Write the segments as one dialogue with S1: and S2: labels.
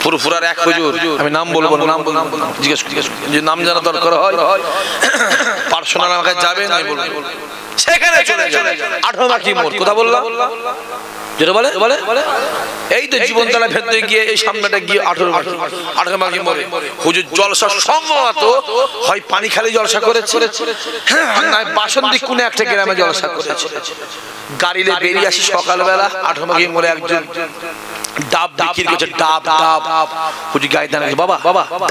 S1: ফুরফুরার এক হুজুর, আমি নাম বলবো না, নাম জিজ্ঞেস যে নাম জানা দরকার হয় পার্সোনাল আমাকে যাবেন, আমি বলবো সেখানে চলে যাবে 18 মাকি মোড়। কথা বললাম যেটা বলে এই তো জীবনতলা ভেতরে গিয়ে এই সামনেটা গিয়ে 18 মাকি মোড়ে হুজুর জলসা সম্ভবত হয় পানি খালি জলসা করেছে, না বাসন্তী কোন একটা গ্রামে জলসা করেছে। গাড়িতে বেরিয়ে আসি সকালবেলা 18 মাকি মোড়ে একজন ডাব বিক্রি করছে, ডাব হুজুর গায়ে দাঁড়িয়ে, বাবা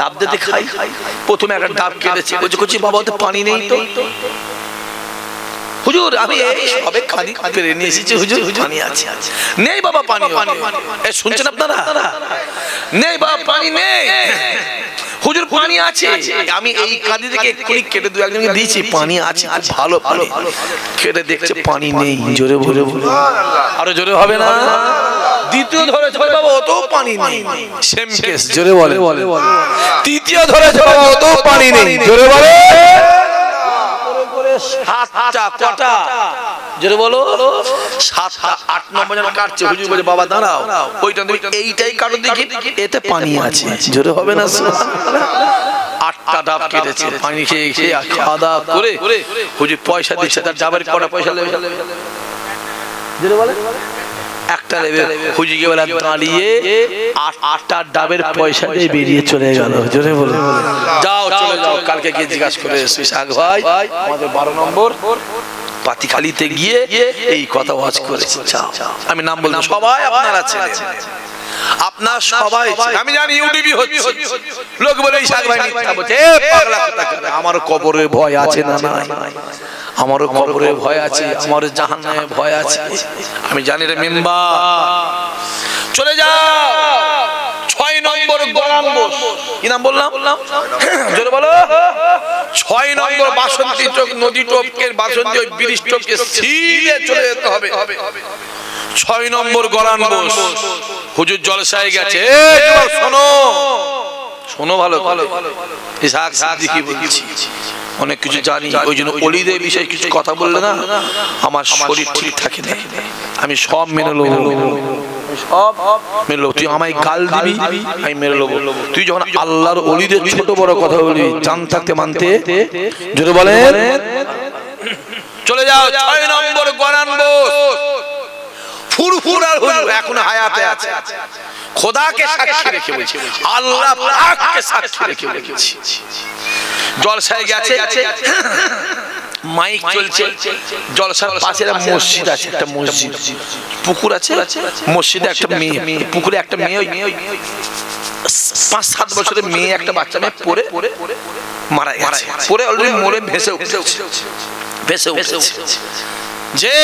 S1: ডাব দিতে খাই। প্রথমে একটা ডাব কেটেছে, বলছি বাবা ওতে পানি নেই তো। হুজুর আমি এই সবে খালি পেরে নিয়ে এসেছি, হুজুর পানি আছে। নেই বাবা পানি, এই শুনছেন আপনারা? নেই বাবা পানি নেই। হুজুর পানি আছে, আমি এই কাঁদি থেকে এক্ষুনি কেটে দু একজনকে দিয়েছি, পানি আছে, ভালো পানি। কেটে দেখছে পানি নেই, জোরে বলে আরো জোরে হবে না? দ্বিতীয় ধরেছে বাবা অত পানি নেই, সেম কেস, জোরে বলে। তৃতীয় ধরেছে বাবা অত পানি নেই, জোরে বলে। সাতটা কটা জোরে বলো, 7টা 8 নম্বর জন কাটছে। হুজুর বলে বাবা দাঁড়াও, ওইটা এইটাই কাটো দেখি, এতে পানি আছে, জোরে হবে না? 8টা ডাব কেটেছে, পানি খেয়ে খাওয়া দাওয়া করে হুজুর পয়সা দিচ্ছে, তার ডাবের কটা পয়সা লেবে জোরে বলে একটা লেবে। হুজুর গিয়ে বলে দাঁড়িয়ে 8টা ডাবের পয়সা দিয়ে বেরিয়ে চলে গেল, জোরে বলে। যাও চলে যাও, কালকে গিয়ে জিজ্ঞাসা করে ইসাক ভাই আমাদের 12 নম্বর পাতিখালিতে গিয়ে এই কথা ওয়াজ করেছে। আমি নাম বললাম, সবাই আপনারা ছেলে, আপনার সবাই, আমি জানি ইউটিউবই হচ্ছে, লোক বলে ইসাক ভাই মিথ্যা বলছে, এ পাগলা কথা। আমার কবরের ভয় আছে না? নাই, আমারও কবরের ভয় আছে, আমার জাহান্নামের ভয় আছে। আমি জানি রে মেম্বা, চলে যাও 6 নম্বর গোলাম বোস। কি নাম বললাম? জোরে বলো। 6 নম্বর বাসন্তী চক, নদী টপকের বাসন্তী ওই ব্রিজ টপকে সিধে চলে যেতে হবে। 6 নম্বর গোলাম বোস হুজুর জলসায় গেছে। শোনো শোনো ভালো করে, ইসাক সিদ্দিকী বলছি, অনেক কিছু জানি, ওই জন্য অলিদের বিষয়ে কিছু কথা বললে না আমার শরীর ঠিক থাকে না, আমি সব মেনে নেবো, সব মেনে নেবো। তুই আমায় গাল দিবি, আমি মেনে নেবো। তুই যখন আল্লাহর অলিদের ছোট বড় কথা বলবি, জান থাকতে মানতে, জোরে বলেন। চলে যাও 6 নম্বর গোলাম বোস ফুরফুরার হুজুর এখনো হায়াতে আছে, খোদাকে সাক্ষী রেখে বলছি, আল্লাহ পাককে সাক্ষী রেখে বলছি। জলসায় গেছে, মাইক চলছে, জলসার পাশে একটা মসজিদ আছে, একটা মসজিদ, পুকুর আছে, মসজিদে একটা মেয়ে, পুকুরে একটা মেয়ে, 5-7 বছরের মেয়ে, একটা বাচ্চা মেয়ে পড়ে মারা গেছে, পড়ে অলরেডি মরে ভেসে উঠেছে। যে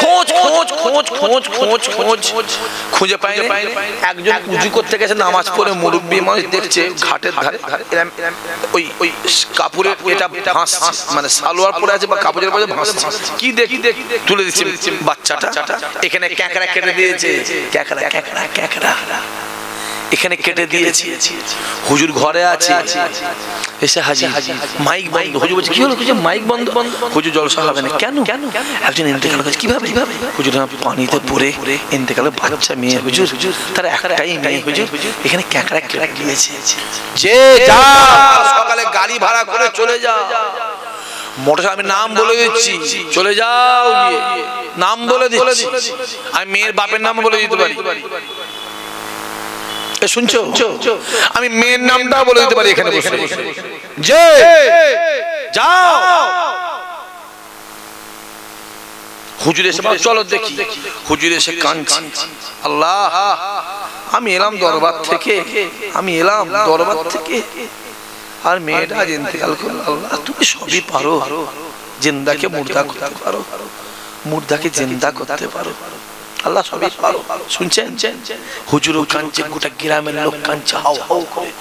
S1: খোঁজ খোঁজ খোঁজ খোঁজ খোঁজ খোঁজ খুঁজে পায়নি। একজন উজু করতে গেছে, নামাজ পড়ে মুরব্বী মানুষ দেখছে ঘাটের ধারে ওই ওই কাপড়ের এটা ভাঁস, মানে সালোয়ার পরে আছে বা কাপড়ের পরে ভাঁস, কি দেখি তুলে দিচ্ছে বাচ্চাটা। এখানে ক্যাঁকড়া কেটে দিয়েছে, ক্যাঁকড়া ক্যাঁকড়া ক্যাঁকড়া এখানে কেটে দিয়েছে। হুজুর ঘরে আছে, এসে হাজির, মাইক বন্ধ। হুজুর বলছে কি হলো? মাইক বন্ধ। হুজুর জলসা হবে না কেন? একজন ইন্তেকাল করেছে। কিভাবে? হুজুর পানিতে পড়ে ইন্তেকালের বাচ্চা মেয়ে, হুজুর তার একটাই মেয়ে, হুজুর এখানে ক্যাঁকড়া কেটে দিয়েছে। যে যা সকালে গাড়ি ভাড়া করে চলে যা, মোটর, আমি নাম বলে দিচ্ছি, চলে যাও, গিয়ে নাম বলে দিচ্ছি, আমি মেয়ের বাপের নাম বলে দিতে পারি, শুনছো? আমি মেয়ের নামটা বলে দিতে পারি এখানে বসে, যে যাও। হুজুর এসে চলো দেখি, হুজুর এসে কাঁদছে, আল্লাহ আমি এলাম দরবার থেকে, আর মেয়েটা আজ ইন্তেকাল করলো। আল্লাহ তুমি সবই পারো, জিন্দাকে মুর্দা করতে পারো, মুর্দাকে জিন্দা করতে পারো, আল্লাহ সবই পারো। শুনছেন? হুজুরও কাঁদছে, গোটা গ্রামের লোক কাঁদছে, হাউ হাউ করে,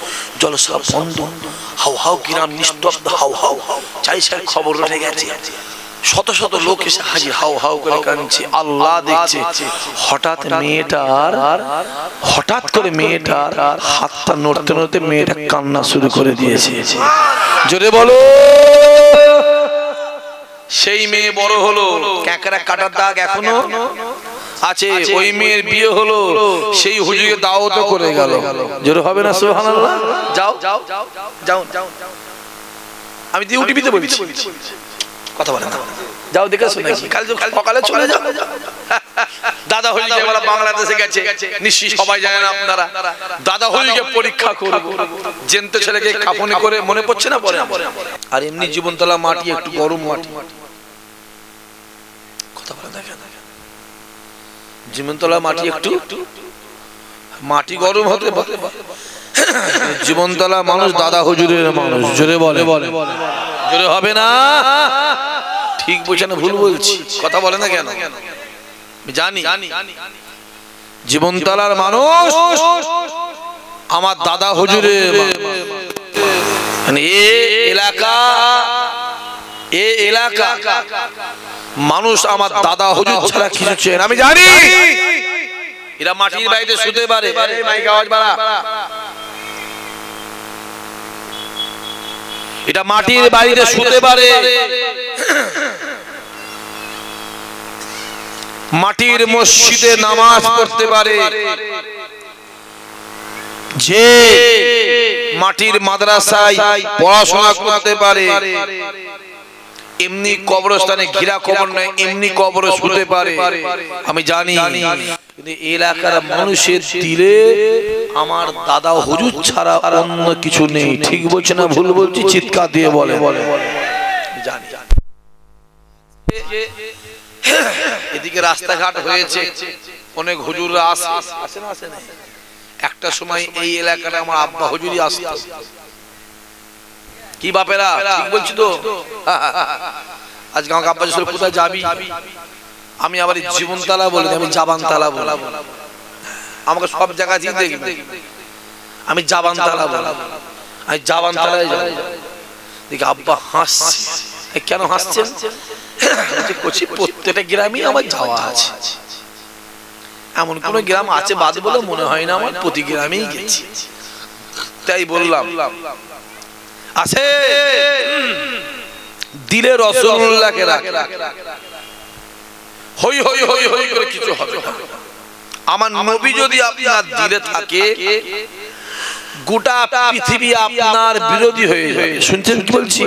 S1: জলসা বন্ধ, হাউ হাউ, গ্রাম নিস্তব্ধ, হাউ হাউ, চাই স্যার খবর উঠে গেছে, শত শত লোক এসে হাজির, হাউ হাউ করে কাঁদছে। আল্লাহ দেখছে, হঠাৎ করে মেয়েটার হাতটা নড়তে নড়তে মেয়েটা কান্না শুরু করে দিয়েছে। জোরে বলো। সেই মেয়ে বড় হলো, ক্যাঁকড়া কাটার দাগ এখনো আছে, ওই মেয়ের বিয়ে হলো, সেই হুজুরকে দাওয়াত করে গেল। জোরে হবে না সুবহানাল্লাহ? যাও যাও যাও যাও, আমি টিভিতে বলছি, কথা বলে না, যাও দেখে শুনে কাল সকালে চলে যাও। দাদা হুজুরকে বলা বাংলাদেশে গেছে, নিশ্চয়ই সবাই জানেন আপনারা। দাদা হুজুরকে পরীক্ষা করব, জেনতে ছেলেকে কাফনে করে, মনে পড়ছে না? পরে আর এমনি জীবনতলা মাটি, একটু গরম মাটি, কথা বলে দেখেন, জীবনতলা মাটি, একটু মাটি গরম হতে পারে। জীবনতলা মানুষ দাদা হুজুরের মানুষ, জোরে বলে, জোরে হবে না? ঠিক বলছে না ভুল বলছি? কথা বলে না কেন? জানি জীবনতলার মানুষ আমার দাদা হুজুরের এলাকা মানুষ আমার দাদা হুজুর ছাড়া কিছু চেন আমি জানি। এরা মাটির বাড়িতে শুতে পারে, এটা মাটির বাড়িতে শুতে পারে, মাটির মসজিদে নামাজ পড়তে পারে, যে মাটির মাদ্রাসায় পড়াশোনা করতে পারে, এমনি কবরস্থানে ঘিরা কবর নয়, এমনি কবরে শুতে পারে আমি জানি। কিন্তু এলাকার মানুষের দিলে আমার দাদা হুজুর ছাড়া অন্য কিছু নেই। ঠিক বলছে না ভুল বলছি? চিৎকার দিয়ে বলে জানি। এদিকে রাস্তাঘাট হয়েছে, অনেক হুজুররা আসে না? একটা সময় এই এলাকাটা আমার আব্বা হুজুরই আসতো। কি বাপেরা, ঠিক বলছি তো? আজকে আমাকে আব্বা হুজুর কোথায় যাবি, আমি আবার জীবনতলা বলি, আমি জাবানতলা বলি। আমাকে সব জায়গায় দেখি আমি জাবানতলা বলি, আমি জাবানতলায় যাই। দেখি আব্বা হাসছে। কেন হাসছেন? প্রত্যেকটা গ্রামে আমার যাওয়া আছে, এমন কোন গ্রাম আছে বাদ বলে মনে হয় না, আমার প্রতি গ্রামেই গেছি। তাই বললাম আছে, দিলে রাসূলুল্লাহকে রাখে, হই হই হই হই করে কিছু হবে। আমার নবী যদি আপনার দিলে থাকে, গোটা পৃথিবী আপনার বিরোধী হয়ে যাবে। শুনছেন কি বলছি?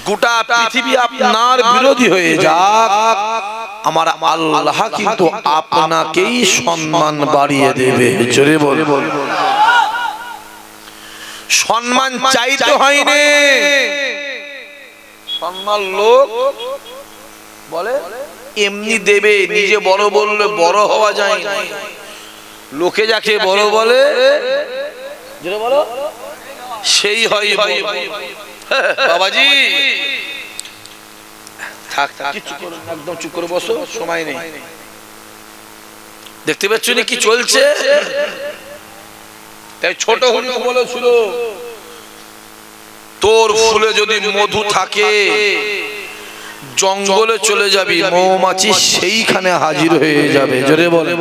S1: গোটা পৃথিবী আপনার বিরোধী হয়ে যাক, আমার আল্লাহ কিন্তু আপনাকেই সম্মান বাড়িয়ে দেবে। জোরে বল, সম্মান চাইতে হয়নি, সম্মান লোক বলে এমনি দেবে। নিজে বড় বললে বড় হওয়া যায় না, লোকে যাকে বড় বলে সেই হয়। বাবাজি থাক, একদম চুপ করে বসো, সময় নেই। দেখতে পাচ্ছ না কি চলছে? তাই ছোট হুজুর বলেছিল, তোর ফুলে যদি মধু থাকে জঙ্গলে চলে যাবি, মৌমাছি সেইখানে হাজির হয়ে যাবে। জোরে বলে।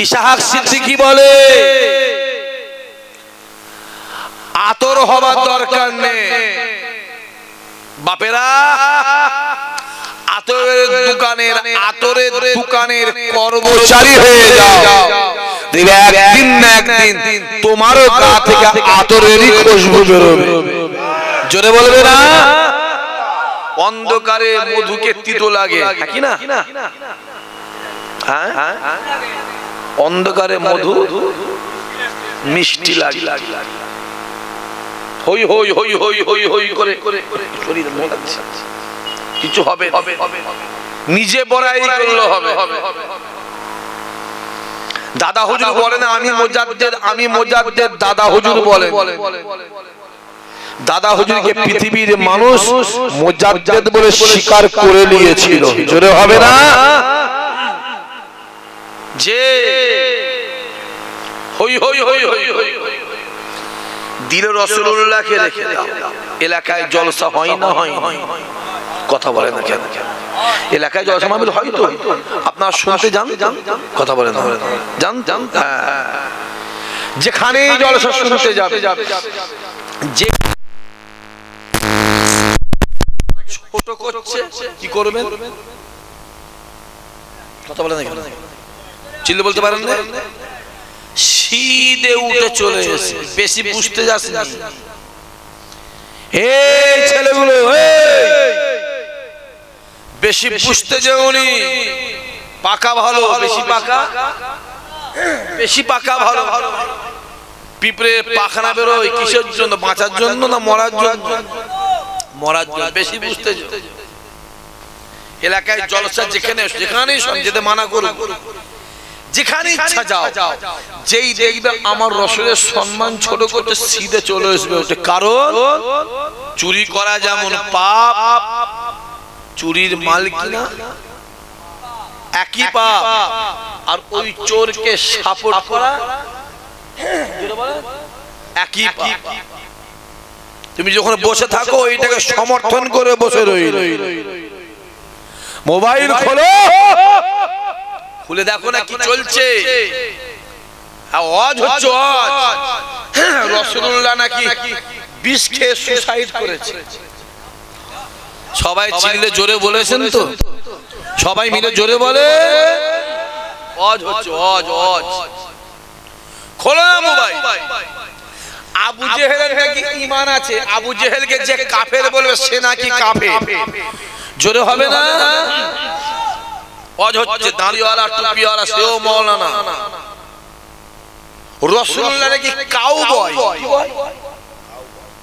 S1: ইসহাক সিদ্দিকী বলে, আতর হবার দরকার নেই বাপেরা, আতরের দোকানের কর্মচারী হয়ে যাও, দেখবে একদিন না একদিন তোমারও গা থেকে আতরেরই খুশবু বেরোবে। জোরে বলবে না? অন্ধকারে মধুকে তিতো লাগে, কি না? অন্ধকারে মধু মিষ্টি লাগে। হই হই হই হই হই হই করে শরীর মোলাচ্ছে, কিছু হবে, নিজে বড়াই করলে হবে। দাদা হুজুর বলে না আমি মুজাদ্দেদ, দাদা হুজুর বলে। দাদা হুজুরকে পৃথিবীর মানুষ মুজাদ্দেদ বলে স্বীকার করে নিয়েছিল। জোরে হবে না? যে হই হই হই হই হই দিলে রাসূলুল্লাহকে রেখে দাও, এলাকায় জলসা হয় না? হয়। কথা বলে না কেন? এলাকায় জলসা মাহফিল হয় তো, আপনারা শুনতে যান, কথা বলে না? যান, যেখানে জলসা শুনতে যাবে, যে ছোট করছে কি করবেন? কথা বলেন না, চিল্লে বলতে পারেন না? সিধে উঠে চলে এসে বেশি বুঝতে যাস না। এই ছেলেগুলো বেশি বুঝতে যাওনি, পাকা ভালো, বেশি পাকা ভালো। পিঁপড়ে পাখানা বেরোয় কিসের জন্য? বাঁচার জন্য না মরার জন্য? মরার জন্য। বেশি বুঝতে এলাকায় জলসা যেখানেই যেতে মানা করুন, যেখানে ইচ্ছা যাও, যেই দেখবে আমার রসুলের সম্মান ছোট করতে সিধে চলে আসবে। কারণ চুরি করা যেমন পাপ, চুরির মাল কিনা একই পাপ, আর ওই চোরকে সাপোর্ট করা একই পাপ। তুমি যখন বসে থাকো এইটাকে সমর্থন করে বসে রইল। মোবাইল খোলো, খুলে দেখো না কি চলছে। আওয়াজ হচ্ছে রাসূলুল্লাহ নাকি বিষ খেয়ে সুসাইড করেছে। সবাই চিল্লে জোরে বলেছেন তো? সবাই মিলে জোরে বলে আওয়াজ হচ্ছে আওয়াজ। খোলো না মোবাইল। আবু জেহেলের নাকি ঈমান আছে, আবু জেহেলকে যে কাফের বলবে সে নাকি কাফের। জোরে হবে না? আওয়াজ হচ্ছে দাড়িওয়ালা টুপিওয়ালা সেও মাওলানা। রাসূলুল্লাহ নাকি কাউবয়,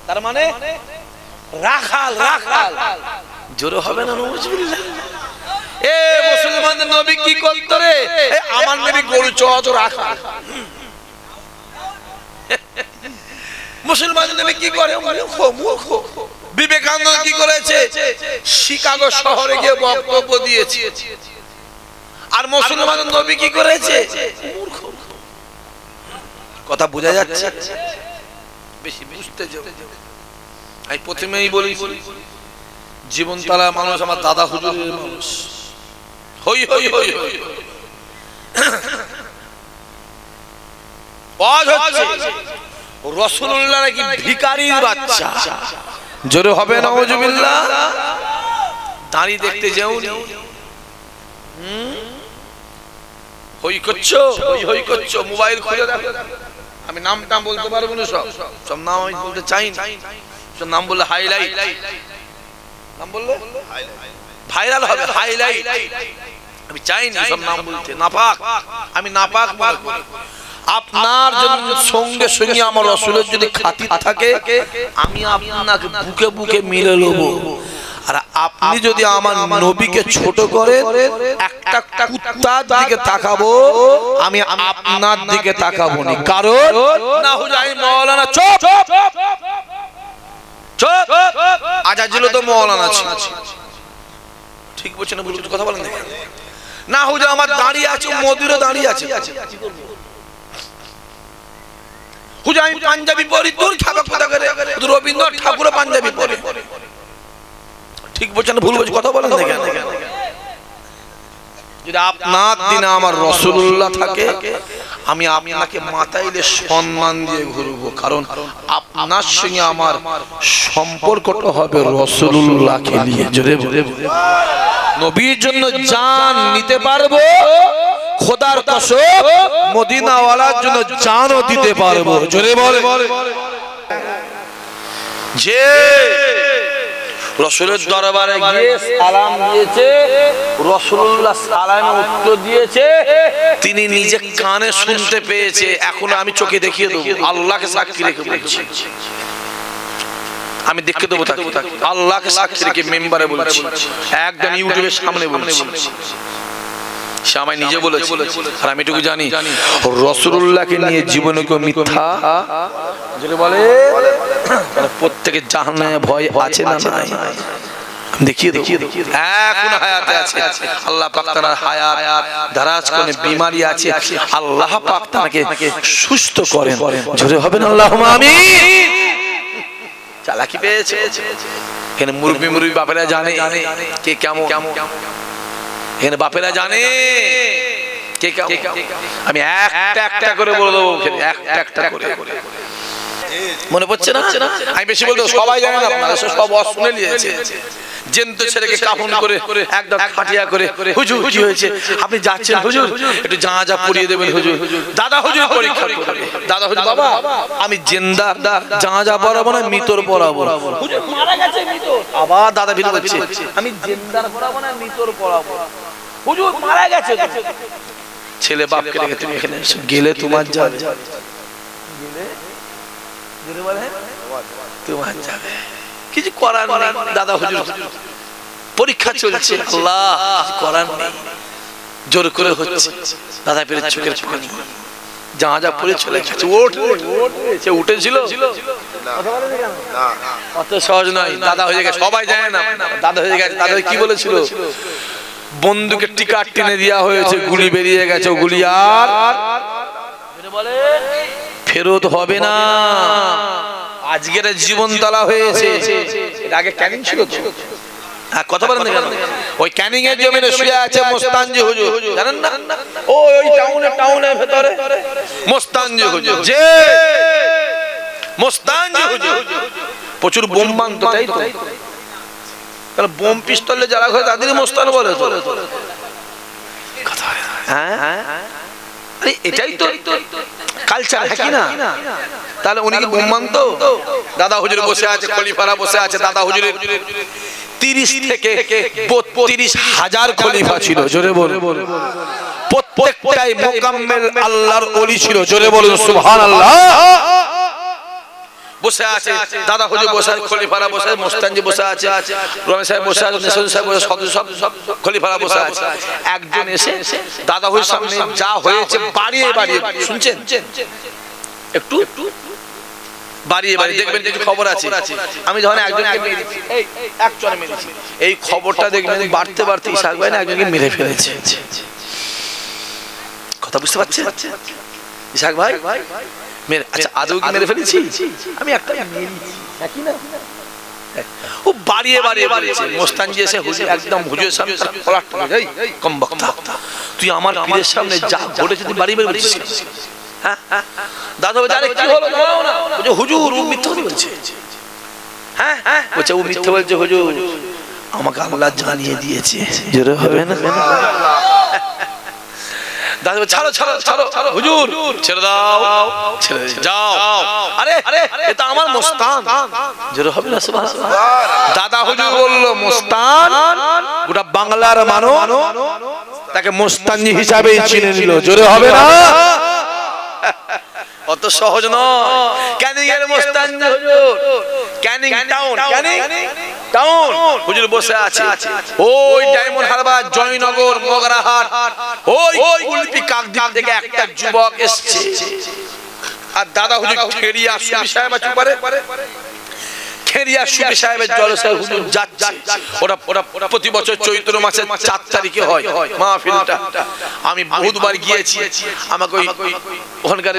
S1: তার মানে রাখাল। জোরে হবে না? নাউজুবিল্লাহ। এ মুসলমানদের নবী কি করত রে? আমার নবী গরু চড়াত, রাখাল। মুসলমানদের নবী কি করে? মূর্খ। বিবেকানন্দ কি করেছে? শিকাগো শহরে গিয়ে বক্তব্য দিয়েছে। আর মুসলমানদের নবী কি করেছে? মূর্খ। কথা বোঝা যাচ্ছে? বেশি বুঝতে যাও। আমি প্রথমেই বলি, জীবন তারা মানুষ আমার দাদা হুজুরের মানুষ। হই হই হই হই রাসূলুল্লাহ নাকি ভিখারির বাচ্চা। জোরে হবে না? নাউজুবিল্লাহ। দাড়ি দেখতে যাওনি, হই করছো। মোবাইল খুলে দেখো। আমি নামটা বলতে পারবো না, সব নাম আমি বলতে চাই না। সব নাম বললে হাইলাইট, নাম বললে ভাইরাল হবে, হাইলাইট। আমি চাই না সব নাম বলতে। নাপাক, আমি নাপাক মনে করি। আপনার জন্য সঙ্গে সঙ্গে আমার রাসূলের যদি খাতির থাকে, আমি আপনাকে বুকে বুকে মিলে নেব। আর আপনি যদি আমার নবীকে ছোট করেন, একটা কুত্তার দিকে তাকাবো, আমি আপনার দিকে তাকাবো না। কারণ না হুজাই মাওলানা চুপ চুপ। আজাজিল তো মাওলানা ছিল। ঠিক বলছেন না? বলুন কথা বলেন না। হুজা আমার দাঁড়িয়ে আছে, মদিরও দাঁড়িয়ে আছে। হুজা আমি পাঞ্জাবি পরি, দূর খাবে কোথা করে? রবীন্দ্রনাথ ঠাকুরও পাঞ্জাবি পরে। ঠিক বলছেন না? ভুল বলছি? কথা বলেন না কেন? যদি আপনার দিনে আমার রাসূলুল্লাহ থাকে, আমি আপনাকে মাথাইলে সম্মান দিয়ে ঘুরবো। কারণ আপনার সঙ্গে আমার সম্পর্কটা হবে রাসূলুল্লাহকে নিয়ে। জোরে বলে নবীর জন্য জান নিতে পারবো, খোদার কসম মদিনাওয়ালার জন্য জানও দিতে পারবো। জোরে বলে যে রাসূলের দরবারে গিয়ে সালাম দিয়েছে, রাসূলুল্লাহ সালামের উত্তর দিয়েছে, তিনি নিজে কানে শুনতে পেয়েছে। এখন আমি চোখে দেখিয়ে দেবো, আল্লাহকে সাক্ষী রেখে বলছি, আমি দেখে দেবো তাকে, আল্লাহকে সাক্ষী রেখে মেম্বারে বলছি, একদম ইউটিউবের সামনে বলছি। সে আমায় নিজে বলেছে, আর আমি এটুকু জানি রাসূলুল্লাহকে নিয়ে জীবনে কেউ মিথ্যা বলে প্রত্যেকের জাহান্নামে ভয় আছে না নাই? দেখিয়ে এখন হায়াতে আছে আল্লাহ পাক, তার হায়াত দারাজ করে বিমারি আছে, আল্লাহ পাক তাকে সুস্থ করেন। জোরে হবেন আল্লাহুম্মা আমিন। চালাকি পেয়েছে এখানে মুরব্বি বাপেরা জানে কে কেমন, এখানে বাপেরা জানে কে কেমন। আমি একটা একটা করে বলে দেবো, একটা একটা করে। মনে পড়ছে না? আমি বেশি বলতে সবাই জানেন, আপনারা সব শুনে নিয়েছে। জেন্ত ছেলেকে কাফন করে একদম খাটিয়া করে, হুজুর কি হয়েছে? আপনি যাচ্ছেন হুজুর, একটু জাঁজা পরিয়ে দেবেন হুজুর। দাদা হুজুর পরীক্ষা করবে। দাদা হুজুর, বাবা আমি জেন্দা জাঁজা পরাবো না মৃতর পরাবো? হুজুর মারা গেছে মৃতর। আবার দাদা ভিড় করছে, আমি জেন্দার পরাবো না মৃতর পরাবো? হুজুর মারা গেছে। ছেলে বাপকে রেখে তুমি এখানে গেলে তোমার যাবে, তোমার যাবে, কিছু করার নেই। দাদা হুজুর পরীক্ষা চলছে, আল্লাহ করার নেই, জোর করে হচ্ছে। দাদা পেরে চোখের পানি, যা পরে চলে গেছে। সে উঠেছিল, অত সহজ নয়। দাদা হয়ে গেছে, সবাই জানে না দাদা হয়ে গেছে। দাদা কি বলেছিল? বন্দুকের টিকা টেনে দেওয়া হয়েছে, গুলি বেরিয়ে গেছে, গুলি আর ফেরত হবে না। আজকের জীবন তালা হয়েছে, এর আগে ক্যানিং ছিল তো। কথা বলেন না কেন? ওই ক্যানিং এর জমিনে শুয়ে আছে মোস্তানজি হুজুর, জানেন না? ওই টাউনের ভেতরে মোস্তানজি হুজুর, যে মোস্তানজি হুজুর প্রচুর বোম বানতো, তাই তো? কারণ বোম পিস্তলে যারা হয় তাদেরই মোস্তান বলে তো। হ্যাঁ, এটাই তো কালচার, হ্যাঁ কি না? তাহলে উনি কি বোম মানতো? দাদা হুজুর বসে আছে, খলিফারা বসে আছে। দাদা হুজুরের 30 থেকে 32,000 খলিফা ছিল। জোরে বল। প্রত্যেকটাই মুকাম্মেল আল্লাহর ওলি ছিল। জোরে বলুন সুবহানাল্লাহ। বসে আছে দাদা হুজুর, বসে আছে খলিফারা, বসে আছে মোস্তানজি, বসে আছে রমেশ সাহেব, বসে আছে নেসারুল সাহেব, বসে সব খলিফারা বসে আছে। একজন এসে দাদা হুজুর সামনে যা হয়েছে বাড়িয়ে বাড়িয়ে শুনছেন, একটু বাড়িয়ে বাড়িয়ে দেখবেন কিছু খবর আছে। আমি যখন একজনকে মেরে দিচ্ছি, এই এক চড় মেরেছি, এই খবরটা দেখবেন বাড়তে বাড়তে ইসাক ভাই না একজনকে মেরে ফেলেছে। কথা বুঝতে পারছেন ইসাক ভাই? আচ্ছা আদৌ কি মেরে ফেলেছি? আমি একটা মেরেছি না, ও বাড়িয়ে বাড়িয়ে বলছে। মোস্তানজি এসে হুজুর একদম হুজুরের সামনে পলাটটা, এই কম বক্তা, তুই আমার পীরের সামনে যা বলেছিস তুই বাড়িয়ে বাড়িয়ে বলছিস। হ্যাঁ, দাদা বলছে আরে কি হলো দাঁড়াও না। বলছে হুজুর ও মিথ্যা বলছে। হ্যাঁ, বলছে ও মিথ্যা বলছে হুজুর, আমাকে আল্লাহ জানিয়ে দিয়েছে। জোরে হবে না? দাদা ছাড়ো ছাড়ো ছাড়ো হুজুর, ছেড়ে দাও, ছেড়ে যাও। আরে এটা আমার মোস্তান। জোরে হবে না? সুবহানাল্লাহ। দাদা হুজুর বলল মোস্তান, গোটা বাংলার মানুষ তাকে মোস্তানজি হিসাবেই চিনে নিল। জোরে হবে না? অত সহজ নয়। ক্যানিং এর মোস্তানজি হুজুর, ক্যানিং টাউন, ক্যানিং টাউন হুজুর বসে আছে। ওই ডায়মন্ড হারবার, জয়নগর, মগরাহাট, ওই কুলপি কাকদ্বীপ থেকে একটা যুবক এসেছে। আর দাদা হুজুর খেরিয়া সুবি সাহেব আছে পারে, খেরিয়া সুবি সাহেবের জলসায় হুজুর যাচ্ছে। ওরা প্রতি বছর চৈত্র মাসের 4 তারিখে হয় মাহফিলটা। আমি বহুতবার গিয়েছি। আমাকে ওখানকার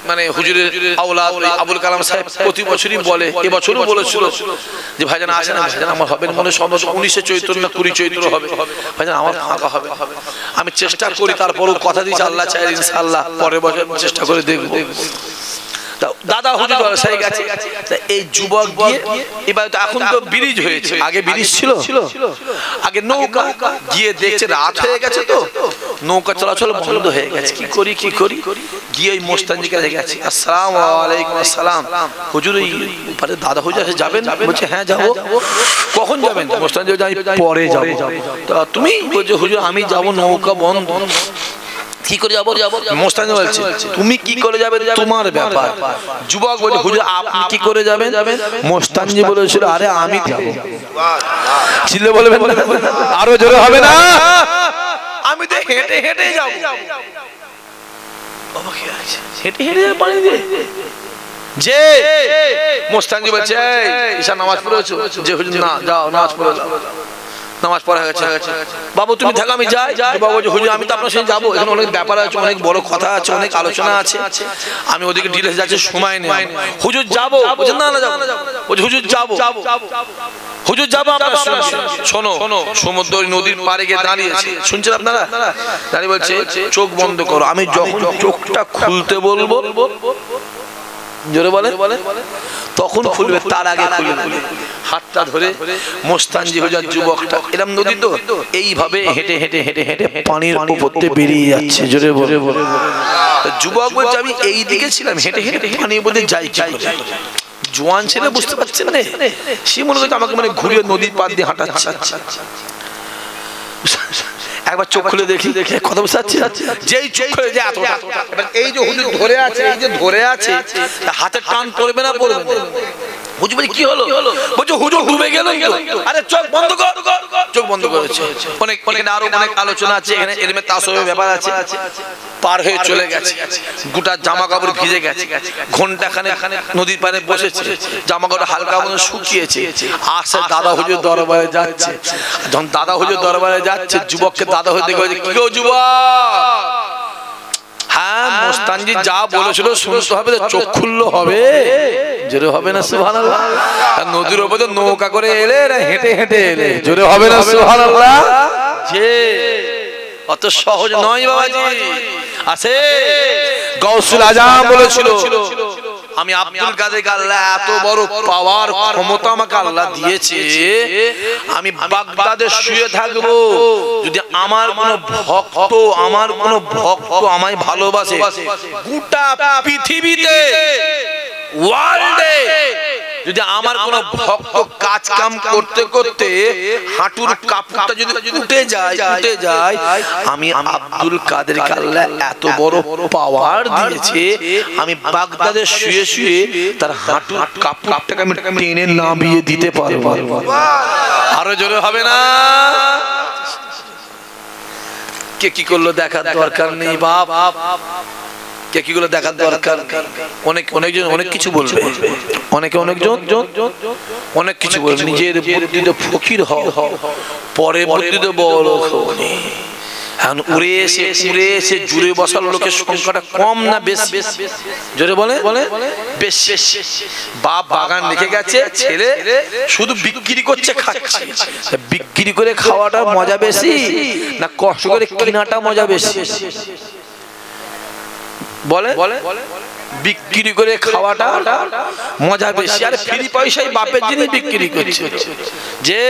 S1: মানে হুজুরের আওলাদ আবুল কালাম সাহেব প্রতি বছরই বলে, এবছরও বলেছিল যে ভাইজান আসেন, ভাইজান আমার হবে মনে সম্ভব 19 চৈত্র না 20 চৈত্র হবে, ভাইজান আমার ফাঁকা হবে। আমি চেষ্টা করি, তারপরও কথা দিয়েছি আল্লাহ চাই ইনশাআল্লাহ পরের বছর চেষ্টা করে দেখব। দাদা হুজুর ব্যবসায়ী গেছে। এই যুবক গিয়ে এবার তো এখন তো ব্রিজ হয়েছে, আগে ব্রিজ ছিল, আগে নৌকা। গিয়ে দেখছে রাত হয়ে গেছে, তো নৌকা চলাচল বন্ধ হয়ে গেছে। কি করি গিয়ে ওই মোস্তানজিকে গেছে। আসসালামু আলাইকুম। আসসালাম হুজুর, এই পারে দাদা হুজুর এসে যাবেন? বলছে হ্যাঁ যাবো। কখন যাবেন? মোস্তানজি যাই পরে যাবো। তা তুমি? বলছে হুজুর আমি যাবো, নৌকা বন্ধ। কি করে যাবো? মোস্তানজি বলছে তুমি কি করে যাবে তোমার ব্যাপার। যুবক বলে হুজুর আপনি কি করে যাবেন? মোস্তানজি বলেছিল আরে আমি যাবো। চিল্লে বলবেন আরো জোরে হবে না? আমি তো হেঁটে হেঁটে যাবো। হেঁটে হেঁটে পানি দিয়ে যে মোস্তানজি বলছে ঈশা নামাজ পড়েছো? যে হুজুর না, যাও নামাজ পড়ে যাও। নামাজ পড়া গেছে। বাবু তুমি থাকো আমি যাই। বাবু হুজুর আমি তো আপনার সঙ্গে যাবো, এখানে অনেক ব্যাপার আছে, অনেক বড় কথা আছে, অনেক আলোচনা আছে, আমি ওদিকে ডিটেলস যাচ্ছে, সময় নেই। হুজুর যাবো? বলছে না না যাবো। বলছে হুজুর যাবো। হুজুর যাবো আপনার সঙ্গে। শোনো, সমুদ্র নদীর পাড়ে গিয়ে দাঁড়িয়েছে, শুনছেন আপনারা? দাঁড়িয়ে বলছে চোখ বন্ধ করো, আমি যখন চোখটা খুলতে বলবো জোরে বলে তখন খুলবে, তার আগে খুলবে। হাতটা ধরে মোস্তানজি হুজুর যুবকটা এরকম নদী তো এইভাবে হেঁটে হেঁটে হেঁটে হেঁটে পানির উপর দিয়ে বেরিয়ে যাচ্ছে। জোরে বলে যুবক বলছে আমি এই দিকে ছিলাম, হেঁটে হেঁটে পানির উপর দিয়ে যাই কি করে? জোয়ান ছেলে বুঝতে পারছেন না, সে মনে করছে আমাকে মানে ঘুরিয়ে নদীর পাড় দিয়ে হাঁটাচ্ছে। একবার চোখ খুলে দেখি, কথা বুঝতে পারছি, যেই চোখ খুলে যায় এতটা, এই যে হুজুর ধরে আছে, এই যে ধরে আছে, হাতে টান পড়বে না পড়বে না? হুজুর বলি কি হলো? বলছে হুজুর ডুবে গেল। আরে চোখ বন্ধ কর, চোখ বন্ধ করেছে। অনেক আরো অনেক আলোচনা আছে এখানে, এর মধ্যে তাসবের ব্যাপার আছে। পার হয়ে চলে গেছে, গোটা জামা কাপড় ভিজে গেছে, ঘন্টাখানে নদীর পাড়ে বসেছে, জামা কাপড় হালকা মতো শুকিয়েছে। আসে দাদা হুজুর দরবারে যাচ্ছে। যখন দাদা হুজুর দরবারে যাচ্ছে, যুবককে দাদা হুজুর দেখে বলছে কি গো যুবক, হ্যাঁ মোস্তানজি যা বলেছিল শুনতে হবে, চোখ খুললো হবে, জোরে হবে না সুবহানাল্লাহ? নদীর উপরে নৌকা করে এলে না হেঁটে হেঁটে এলে, জোরে হবে না সুবহানাল্লাহ? যে অত সহজ নয় বাবাজি। আছে গাউসুল আজম বলেছিল আমি আব্দুল কাদেরকে আল্লাহ এত বড় পাওয়ার ক্ষমতা আমাকে আল্লাহ দিয়েছে, আমি বাগদাদে শুয়ে থাকবো, যদি আমার কোন ভক্ত আমায় ভালোবাসে, গোটা পৃথিবীতে ওয়ার্ল্ডে যদি আমার কোন ভক্ত কাজ কাম করতে করতে হাঁটুর কাপড়টা যদি উঠে যায়, আমি আব্দুল কাদেরকে আল্লাহ এত বড় পাওয়ার দিয়েছে, আমি বাগদাদে শুয়ে শুয়ে তার হাঁটুর কাপড়টাকে আমি টেনে নামিয়ে দিতে পারবো। আরো জোরে হবে না? কে কি করলো দেখার দরকার নেই বাপ, কে কি গুলো দেখার দরকার। অনেকজন অনেক কিছু বলবে, অনেকজন অনেক কিছু বলবে, নিজের বুদ্ধিতে ফকির হও, পরে বুদ্ধিতে বড় খনি। এখন উড়ে এসে জুড়ে বসার লোকের সংখ্যাটা কম না বেশি? জোরে বলে বেশ। বাপ বাগান রেখে গেছে, ছেলে শুধু বিক্রি করছে খাচ্ছে। বিক্রি করে খাওয়াটা মজা বেশি না কষ্ট করে কেনাটা মজা বেশি? বলে বিক্রি করে খাওয়াটা মজা বেশি। আর ফ্রি পয়সায় বাপের জিনিস বিক্রি করছে, যে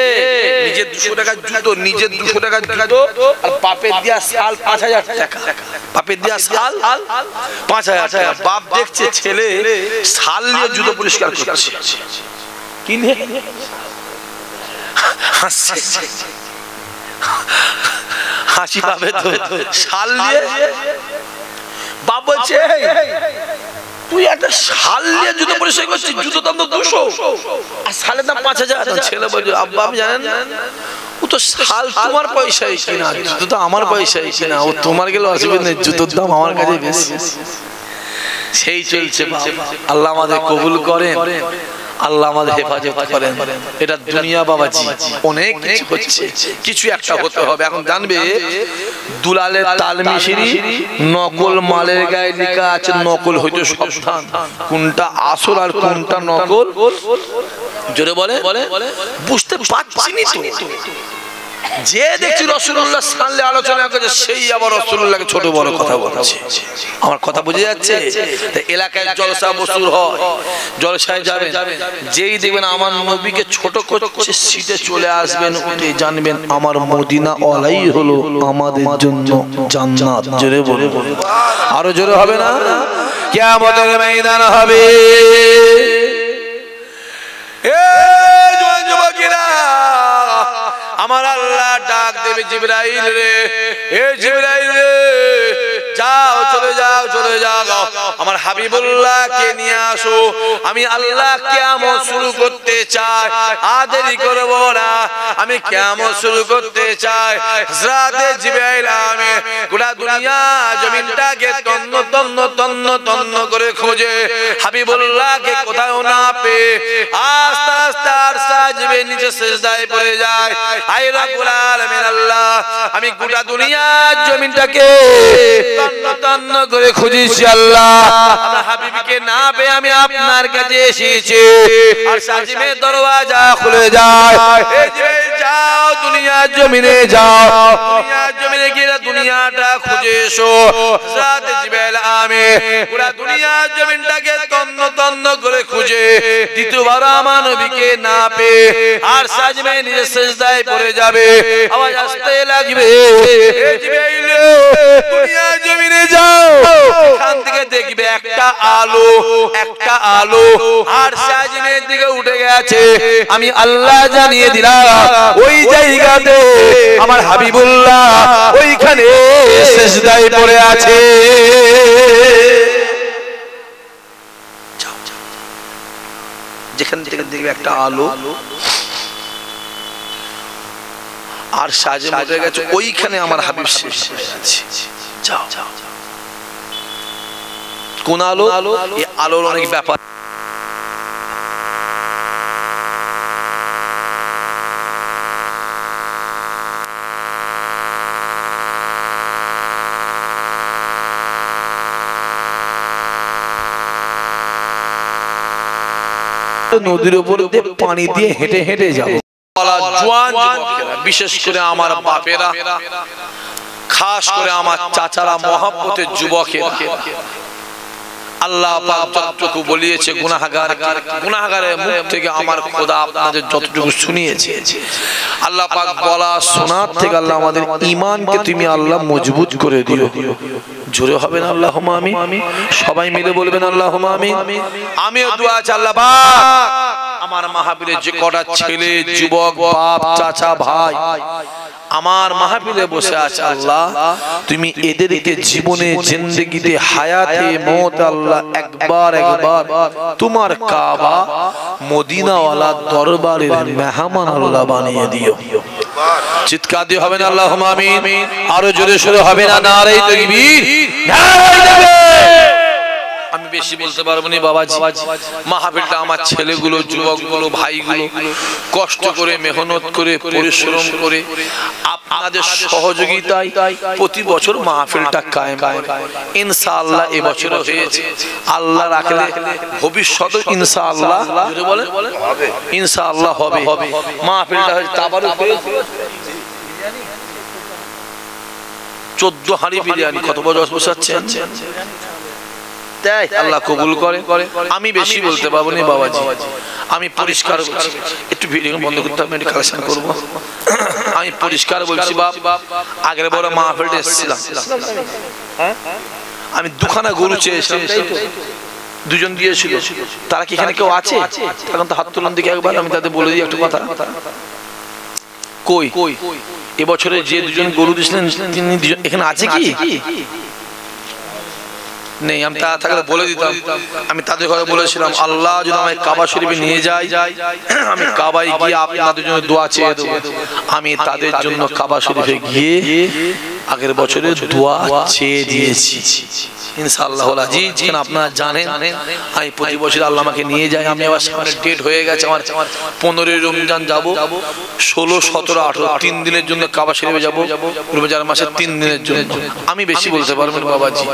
S1: নিজের 200 টাকা জুতো, নিজের 200 টাকা জুতো, আর বাপের দিয়া সাল 5000 টাকা, বাপের দিয়া সাল 5000 টাকা। বাপ দেখছে ছেলে সাল নিয়ে জুতো পরিষ্কার করছে, কিনে হাসি পাবে তো, সাল নিয়ে। বাপ বলছে তুই একটা শাল নিয়ে জুতো পরিষ্কার করছিস, জুতো দাম তো 200 আর শালের দাম 5000। ছেলে বলছে আব্বা আপনি জানেন ও তো শাল তোমার পয়সায় কিনা, জুতো তো আমার পয়সায় কিনা, ও তোমার গেলে অসুবিধা নেই, জুতোর দাম আমার কাছে বেশি। সেই চলছে। আল্লাহ আমাদের কবুল করেন, আল্লাহ আমাদের হেফাজত করেন। এটা দুনিয়া বাবাজি, অনেক কিছু হচ্ছে, কিছু একটা হতে হবে। এখন জানবে দুলালের তাল মিশরি নকল মালের গায়ে লেখা আছে নকল হইতে সাবধান, কোনটা আসল আর কোনটা নকল। জোরে বলে বুঝতে পারছি না তো। যে দেখছি রাসূলুল্লাহ সাল্লাল্লাহু আলাইহি ওয়াসাল্লাম কাছে, সেই আবার রাসূলুল্লাহকে ছোট বড় কথা বলছে। আমার কথা বুঝে যাচ্ছে? এলাকায় জলসা বসুর হয়, জলসায় যাবেন, যেই দেখবেন আমার নবীকে ছোট করছে, সিটে চলে আসবেন, উঠে জানবেন আমার মদিনা ওয়ালাই হলো আমাদের জন্য জান্নাত। জোরে বলে আরো জোরে হবে না? কিয়ামতের ময়দান হবে। আমার আল্লাহ ডাক দেবে জিবরাইল রে, এ জিবরাইল রে যাও, চলে যাও, আমার হাবিবুল্লাহকে নিয়ে আসো, আমি আল্লাহ কিয়ামত শুরু করতে চাই, আর দেরি করব না, আমি কিয়ামত শুরু করতে চাই। হযরত জিবরাইল আমি গোটা দুনিয়া জমিনটাকে তন্ন করে খোঁজে, হাবিবুল্লাহকে কোথাও না পেয়ে আস্তে আস্তে আরশা জিবে নিচে সিজদায় পড়ে যায়। আয় রব্বুল আলামিন আল্লাহ, আমি গোটা দুনিয়া জমিনটাকে তন্ন করে খুঁজেছি আল্লাহ, আমার হাবিবকে না পেয়ে আমি আপনার কাছে এসেছি। আর সাজিমের দরওয়াজা খুলে যায়, যাও দুনিয়া জমিনে যাও, দুনিয়া জমিনে গিয়ে দুনিয়াটা খুঁজে এসো। হযরত জিবরাইল আমিন পুরো দুনিয়ার জমিনটাকে তন্ন তন্ন করে খুঁজে দ্বিতীয়বার আমার নবীকে না পেয়ে আর সাজমে নিজে সিজদায় পড়ে যাবে। আওয়াজ আসতে লাগবে, হে জিবরাইল দুনিয়ার জমিনে যাও, এখান থেকে দেখবে একটা আলো আর সাজমের দিকে উঠে গেছে। আমি আল্লাহ জানিয়ে দিলাম ওই জায়গাতে আমার হাবিবুল্লাহ ওইখানে সিজদায় পড়ে আছে। যেখান থেকে দেখবে একটা আলো আর সাজে উঠে গেছে, ওইখানে আমার হাবিব সিজদায় আছে। যাও কোন আলো? এই আলোর অনেক ব্যাপার। নদীর উপর দিয়ে পানি দিয়ে হেঁটে হেঁটে যাবো। জওয়ান যুবকেরা, বিশেষ করে আমার বাপেরা, খাস করে আমার চাচারা, মহব্বতের যুবকেরা, আল্লাহ পাক যতটুকু বলিয়েছে গুনাহগারের মুখ থেকে আমার খোদা আপনাদের যতটুকু শুনিয়েছে, আল্লাহ পাক বলা শোনার থেকে আল্লাহ আমাদের ঈমানকে তুমি আল্লাহ মজবুত করে দিও। জোরে হবে না আল্লাহুম্মা আমিন? সবাই মিলে বলবেন আল্লাহুম্মা আমিন। আমিও দোয়া চাই আল্লাহ পাক আমার মাহফিলের যে কটা ছেলে, যুবক, বাপ, চাচা, ভাই আমার মাহফিলে বসে আছে, আল্লাহ তুমি এদেরকে জীবনে জিন্দেগিতে হায়াতে মওত আল্লাহ একবার তোমার কাবা মদিনাওয়ালা দরবারের মেহমান আল্লাহ বানিয়ে দিও। চিৎকার দিয়ে হবে না আল্লাহুম্মা আমিন? আরো জোরে শুরু হবে না নারে তাকবীর, নারে তাকবীর। আমি বেশি বলতে পারবো না বাবাজি। মাহফিলটা আমার ছেলেগুলো, যুবকগুলো, ভাইগুলো কষ্ট করে, মেহনত করে, পরিশ্রম করে আপনাদের সহযোগিতায় প্রতি বছর মাহফিলটা কায়েম। ইনশাআল্লাহ এবছর হয়েছে, আল্লাহ রাখলে ভবিষ্যতে ইনশাআল্লাহ বলে ইনশাআল্লাহ হবে। মাহফিলটা তাবারুক হয়েছে 14 হাঁড়ি বিরিয়ানি। কত বড় বসাচ্ছেন, আল্লাহ কবুল করে। আমি বেশি বলতে পারবো না বাবাজি, আমি পরিষ্কার বলছি। একটু ভিডিও বন্ধ করতে হবে, কালেকশন করবো। আমি পরিষ্কার বলছি বাপ, আগের বড় মাহফিলটা এসেছিলাম, আমি দুখানা গরু চেয়েছিলাম, দুজন দিয়েছিল। তারা কি এখানে কেউ আছে? এখন তো হাত তুলন দিকে একবার আমি তাদের বলে দিই একটু কথা। কই এবছরে যে দুজন গরু দিয়েছিলেন তিনি এখানে আছে কি? নেই। আমি তা থাকলে বলে দিতাম। আমি তাদের ঘরে বলেছিলাম আল্লাহ যদি আমায় কাবা শরীফে নিয়ে যায়, আমি কাবায় গিয়ে আপনাদের জন্য দোয়া চেয়ে দেবো। আমি তাদের জন্য কাবা শরীফে গিয়ে আগের বছরে দোয়া চেয়ে দিয়েছি ইনশাআল্লাহ। আপনারা জানেন আমি প্রতি বছর আল্লাহ আমাকে নিয়ে যায়। আমি আবার সামনে ডেট হয়ে গেছে আমার 15 রমজান যাব, 16, 17, 18 3 দিনের জন্য কাবা শরীফে যাবো, রমজান মাসে 3 দিনের জন্য। আমি বেশি বলতে পারবো না বাবাজি।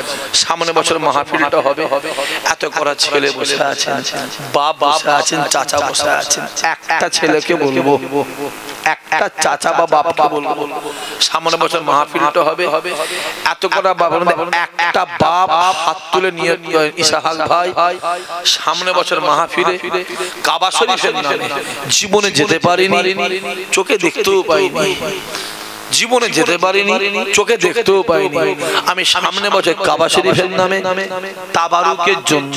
S1: সামনে বছর মাহফিলটা হবে, এত করা ছেলে বসে আছেন, বাপ বসে আছেন, চাচা বসে আছেন। একটা ছেলেকে বলবো, একটা চাচা বা বাপকে বলবো, সামনে বছর মাহফিলটা হবে, এত করা বাবা একটা বাপ হাত তুলে নিয়ে ইসাহাক ভাই সামনে বছর মাহফিলে কাবা শরীফের নামে জীবনে যেতে পারিনি, চোখে দেখতেও পাইনি, জীবনে যেতে পারিনি, চোখে দেখতেও পাইনি। আমি সামনে বছর কাবা শরীফের নামে তাবারুকের জন্য